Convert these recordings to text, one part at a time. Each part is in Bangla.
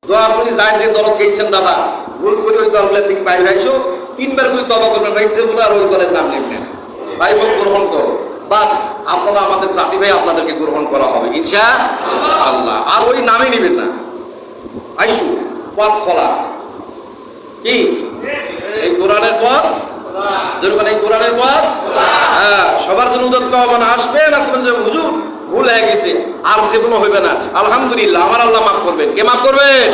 দোয়া করি যায় যে দল গেছেন দাদা ভুল করে ওই দলগুলোর থেকে বাইরে আইসো, 3 বার করে তওবা করবেন ভাই, যেগুলো আর ওই দলের নাম নেবেন ভাই, ভোট গ্রহণ করো, বাস আপনারা আমাদের জাতি ভাই, আপনাদেরকে গ্রহণ করা হবে ইনশাআল্লাহ। আর ওই নামই নেবেন না। আইসু পথ খোলা, কি এই কোরআনের পথ, যেরকম এই কোরআনের পথ, হ্যাঁ, সবার জন্য উদ্যোক্ত আহ্বান আসবে না। হুজুর ভুল হয়ে গেছে, আর জীবনও হইবে না, আলহামদুলিল্লাহ, আমার আল্লাহ মাফ করবেন। কে মাফ করবেন?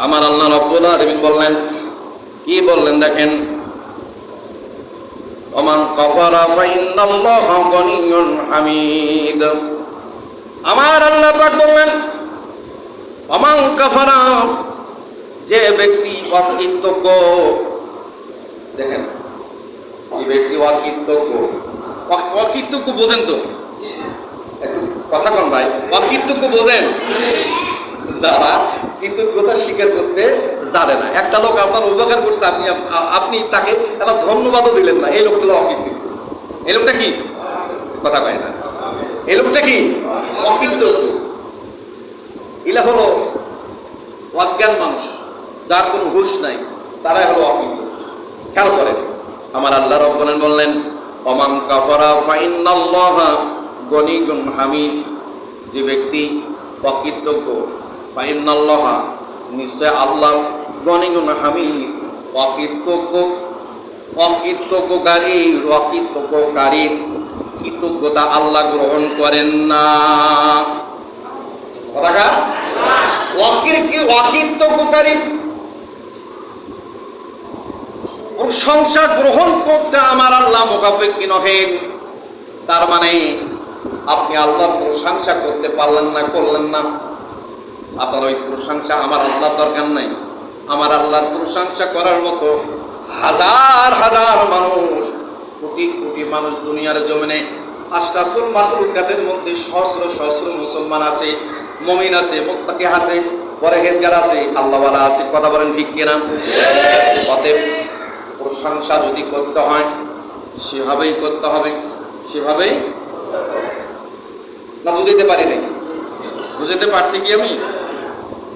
আমার আল্লাহ রব্বুল আলামিন বললেন, কি বললেন দেখেন, ওমান কাফারা ফাইন্নাল্লাহা গনিয়্যুন হামিদ। আমার আল্লাহ পাক বললেন, ওমান কাফারা, যে ব্যক্তি অকৃতজ্ঞ, দেখেন যে ব্যক্তি অকৃতজ্ঞ, অকৃতজ্ঞ বোঝেন তো? একটু কথা কন ভাই, অকৃতজ্ঞ বোঝেন? যারা কৃতজ্ঞতা স্বীকার করতে জানে না। একটা লোক আপনার উপকার করছে, আপনি তাকে একটা ধন্যবাদও দিলেন না, এই লোকটা হলো অকৃতজ্ঞ। এই লোকটা কি কথা কয় না? এই লোকটা কি অকৃতজ্ঞ। এরা হলো অজ্ঞান মানুষ, যার কোনো হুঁশ নাই, তারাই হলো অকৃতজ্ঞ। খেয়াল করেন, আমার আল্লাহ রাব্বুল আলামিন বললেন, ওমান কাফারা ফাইন্নাল্লাহা গনিয়্যুন হামিদ, যে ব্যক্তি অকৃতজ্ঞ, ফাইন্নাল্লাহা, নিশ্চয় আল্লাহ, গনিয়্যুন হামিদ, অকৃতজ্ঞকারীর কৃতজ্ঞতা আল্লাহ গ্রহণ করেন না। অকৃতজ্ঞকারীর প্রশংসা গ্রহণ করতে আমার আল্লাহ মুখাপেক্ষী নহেন। তার মানে আপনি আল্লাহর প্রশংসা করতে পারলেন না, করলেন না, আপনার ওই প্রশংসা আমার আল্লাহর দরকার নাই। আমার আল্লাহর প্রশংসা করার মতো হাজার হাজার মানুষ, কোটি কোটি মানুষ দুনিয়ার জমিনে, আশরাফুল মাখলুকাতের মধ্যে সহস্র সহস্র মুসলমান আছে, মুমিন আছে, মুত্তাকি আছে, পরহেজগার আছে, আল্লাহওয়ালা আছে। কথা বলেন ঠিক কিনা? অতএব প্রশংসা যদি করতে হয় সেভাবেই করতে হবে, সেভাবেই। না বুঝাইতে পারি নাই? বুঝাইতে পারছি কি আমি?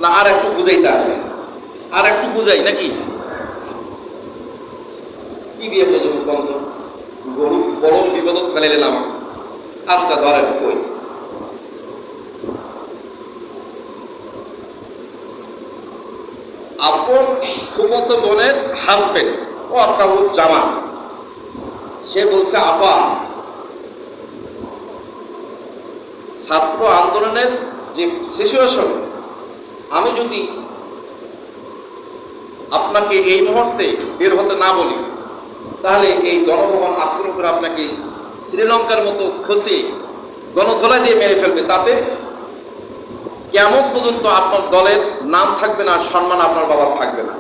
না আর একটু বুঝাইতে হবে? আর একটু বুঝাই নাকি? কি দিয়ে বোঝাবো বন্ধ? গরু বড় বিপদত ফেলাইলেন আমার। আচ্ছা ধরেন, কই আপন ফুফাতো বোনের হাজবেন্ড ও আত্মাবুত জামা, সে বলছে, আপা, ছাত্র আন্দোলনের যে সিচুয়েশন, আমি যদি আপনাকে এই মুহূর্তে বের হতে না বলি, তাহলে এই গণভবন আক্রমণ করে আপনাকে শ্রীলঙ্কার মতো খসে গণধোলা দিয়ে মেরে ফেলবে। তাতে কিয়ামত পর্যন্ত আপনার দলের নাম থাকবে না, সম্মান আপনার বাবার থাকবে না।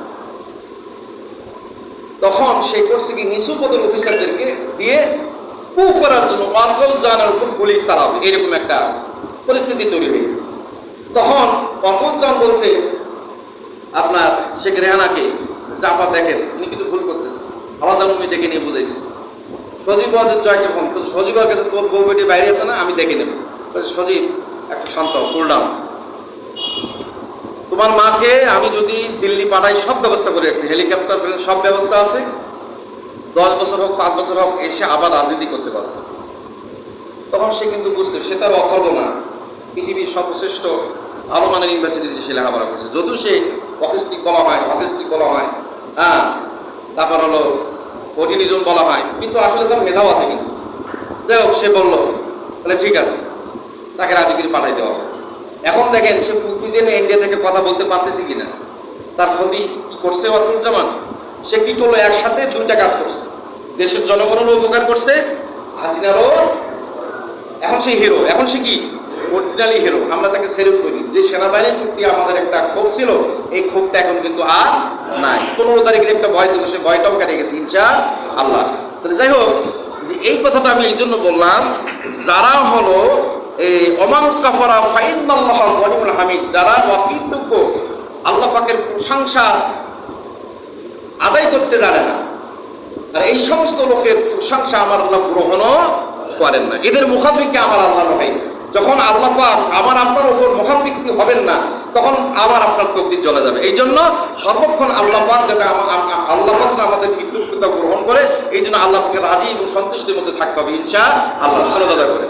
তখন সে করছে কি, নিচু পদের অফিসারদেরকে দিয়ে কু করার জন্য ওয়াকফজানের উপর গুলি চালাবে, এরকম একটা পরিস্থিতি তৈরি হয়ে গেছে। তখন ওয়াকফজান বলছে আপনার শেখ রেহানাকে, চাপা দেখেন উনি কিন্তু ভুল করতেছে, আলাদা রুমে ডেকে নিয়ে বুঝাইছে। সজীব জয়কে ফোন, সজীব কাছে তোর বউ বেটি বাইরে আছে না, আমি দেখে নেব। সজীব একটা শান্ত, কুল ডাউন, তোমার মাকে আমি যদি দিল্লি পাঠাই, সব ব্যবস্থা করে রাখছি, হেলিকপ্টার সব ব্যবস্থা আছে, 10 বছর হোক 5 বছর হোক এসে আবার রাজনীতি করতে পারবে। তখন সে কিন্তু বুঝতে, সে তার অথর্ব না, পৃথিবীর সর্বশ্রেষ্ঠ ভালো মানের ইউনিভার্সিটিতে সে লেখাপড়া করছে, যদিও সে অটিস্টিক বলা হয়, হ্যাঁ, তারপর হলো অটিনিজম বলা হয়, কিন্তু আসলে তার মেধাও আছে। কিন্তু যাই হোক, সে বললো তাহলে ঠিক আছে, তাকে রাজগিরি পাঠাই দেওয়া হবে। এখন দেখেন সে প্রতিদিন ইন্ডিয়া থেকে কথা বলতে পারতেছে কিনা। তার ক্ষতি কি করছে ওয়াকফুজ্জামান? সে কি করলো, একসাথে 2টা কাজ করছে, দেশের জনগণেরও উপকার করছে, হাসিনারও। এখন সে হিরো, এখন সে কি অরিজিনালি হিরো। আমরা তাকে সেলুট করি। যে সেনাবাহিনীর প্রতি আমাদের একটা ক্ষোভ ছিল, এই ক্ষোভটা এখন কিন্তু আর নাই। 15 তারিখের একটা ভয় ছিল, সে ভয়টাও কেটে গেছে ইনশাআল্লাহ। তাহলে যাই হোক, যে এই কথাটা আমি এই জন্য বললাম, যারা হলো ওমান কাফারা ফাইন্নাল্লাহা গনিয়্যুন হামিদ, যারা অকৃতজ্ঞ, আল্লাহ পাকের প্রশংসা আদায় করতে জানে না, আর এই সমস্ত লোকের প্রশংসা আমার আল্লাহ গ্রহণও করেন না, এদের মুখাপেক্ষে আমার আল্লাহ নয়। যখন আল্লাহ পাক আবার আপনার উপর মুখাপেক্ষি হবেন না, তখন আবার আপনার তকদির চলে যাবে। এই জন্য সর্বক্ষণ আল্লাহ পাক যাতে আল্লাহ পাক আমাদের কৃতজ্ঞতা গ্রহণ করে, এই জন্য আল্লাহ পাকের রাজি এবং সন্তুষ্টির মধ্যে থাকতে হবে ইনশাআল্লাহ। করে